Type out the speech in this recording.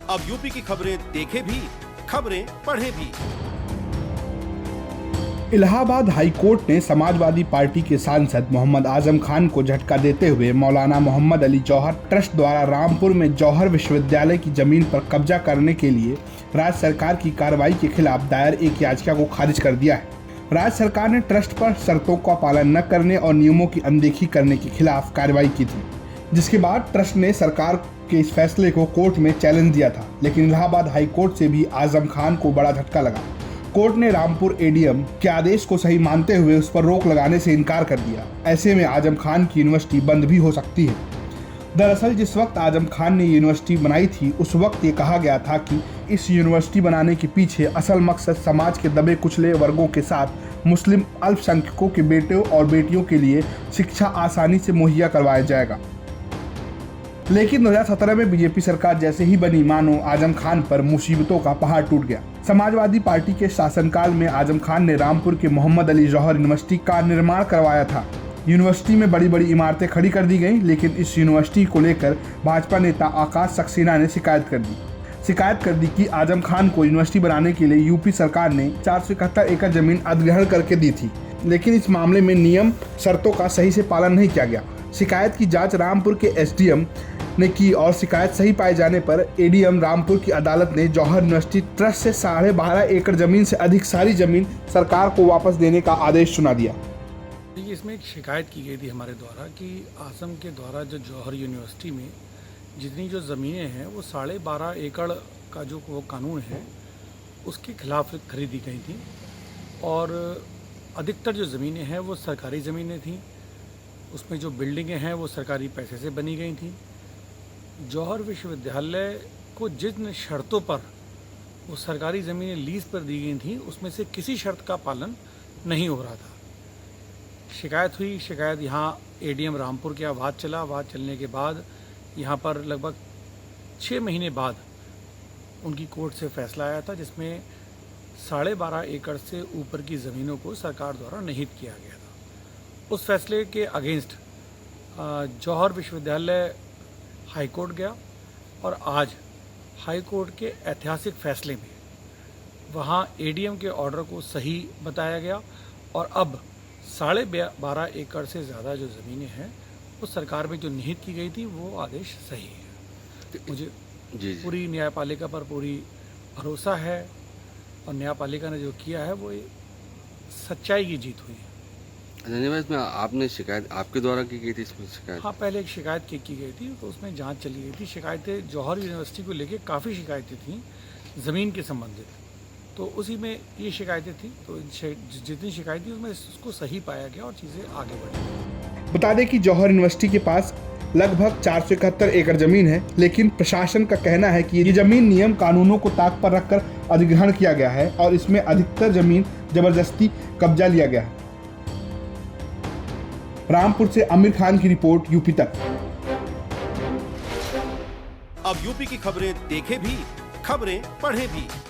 अब यूपी की खबरें देखें भी, खबरें पढ़ें भी। इलाहाबाद हाई कोर्ट ने समाजवादी पार्टी के सांसद मोहम्मद आजम खान को झटका देते हुए मौलाना मोहम्मद अली जौहर ट्रस्ट द्वारा रामपुर में जौहर विश्वविद्यालय की जमीन पर कब्जा करने के लिए राज्य सरकार की कार्रवाई के खिलाफ दायर एक याचिका को खारिज कर दिया है। राज्य सरकार ने ट्रस्ट पर शर्तों का पालन न करने और नियमों की अनदेखी करने के खिलाफ कार्रवाई की थी, जिसके बाद ट्रस्ट ने सरकार के इस फैसले को कोर्ट में चैलेंज दिया था। लेकिन इलाहाबाद हाई कोर्ट से भी आजम खान को बड़ा झटका लगा। कोर्ट ने रामपुर एडीएम के आदेश को सही मानते हुए उस पर रोक लगाने से इनकार कर दिया। ऐसे में आजम खान की यूनिवर्सिटी बंद भी हो सकती है। दरअसल जिस वक्त आजम खान ने यूनिवर्सिटी बनाई थी, उस वक्त ये कहा गया था कि इस यूनिवर्सिटी बनाने के पीछे असल मकसद समाज के दबे कुचले वर्गों के साथ मुस्लिम अल्पसंख्यकों के बेटों और बेटियों के लिए शिक्षा आसानी से मुहैया करवाया जाएगा। लेकिन 2017 में बीजेपी सरकार जैसे ही बनी, मानो आजम खान पर मुसीबतों का पहाड़ टूट गया। समाजवादी पार्टी के शासनकाल में आजम खान ने रामपुर के मोहम्मद अली जौहर यूनिवर्सिटी का निर्माण करवाया था। यूनिवर्सिटी में बड़ी बड़ी इमारतें खड़ी कर दी गईं, लेकिन इस यूनिवर्सिटी को लेकर भाजपा नेता आकाश सक्सेना ने शिकायत कर दी कि आजम खान को यूनिवर्सिटी बनाने के लिए यूपी सरकार ने 471 एकड़ जमीन अधिग्रहण करके दी थी, लेकिन इस मामले में नियम शर्तों का सही से पालन नहीं किया गया। शिकायत की जांच रामपुर के एसडीएम ने की और शिकायत सही पाए जाने पर एडीएम रामपुर की अदालत ने जौहर यूनिवर्सिटी ट्रस्ट से 12.5 एकड़ जमीन से अधिक सारी जमीन सरकार को वापस देने का आदेश सुना दिया। देखिए, इसमें एक शिकायत की गई थी हमारे द्वारा कि आजम के द्वारा जो जौहर यूनिवर्सिटी में जितनी जो ज़मीनें हैं वो 12.5 एकड़ का जो वो कानून है उसके खिलाफ खरीदी गई थी और अधिकतर जो ज़मीनें हैं वो सरकारी ज़मीनें थीं। उसमें जो बिल्डिंगें हैं वो सरकारी पैसे से बनी गई थीं। जौहर विश्वविद्यालय को जिन शर्तों पर वो सरकारी ज़मीनें लीज़ पर दी गई थीं उसमें से किसी शर्त का पालन नहीं हो रहा था। शिकायत यहाँ एडीएम रामपुर के आवाज़ चलने के बाद यहाँ पर लगभग 6 महीने बाद उनकी कोर्ट से फैसला आया था, जिसमें 12.5 एकड़ से ऊपर की ज़मीनों को सरकार द्वारा निहित किया गया था। उस फैसले के अगेंस्ट जौहर विश्वविद्यालय हाई कोर्ट गया और आज हाई कोर्ट के ऐतिहासिक फैसले में वहाँ एडीएम के ऑर्डर को सही बताया गया और अब 12.5 एकड़ से ज़्यादा जो ज़मीनें हैं वो सरकार में जो निहित की गई थी वो आदेश सही है। मुझे पूरी न्यायपालिका पर पूरी भरोसा है और न्यायपालिका ने जो किया है वो सच्चाई की जीत हुई है। धन्यवाद। इसमें आपने शिकायत आपके द्वारा की गई थी इसमें शिकायत? हाँ, पहले एक शिकायत की गई थी तो उसमें जांच चली गई थी। शिकायतें जौहर यूनिवर्सिटी को लेके काफ़ी शिकायतें थीं ज़मीन के संबंधित, तो उसी में ये शिकायतें थी। तो जितनी शिकायत थी उसमें उसको सही पाया गया और चीज़ें आगे बढ़ी। बता दें कि जौहर यूनिवर्सिटी के पास लगभग 471 एकड़ जमीन है, लेकिन प्रशासन का कहना है कि ये जमीन नियम कानूनों को ताक पर रखकर अधिग्रहण किया गया है और इसमें अधिकतर जमीन जबरदस्ती कब्जा लिया गया है। रामपुर से आमिर खान की रिपोर्ट, यूपी तक। अब यूपी की खबरें देखें भी, खबरें पढ़ें भी।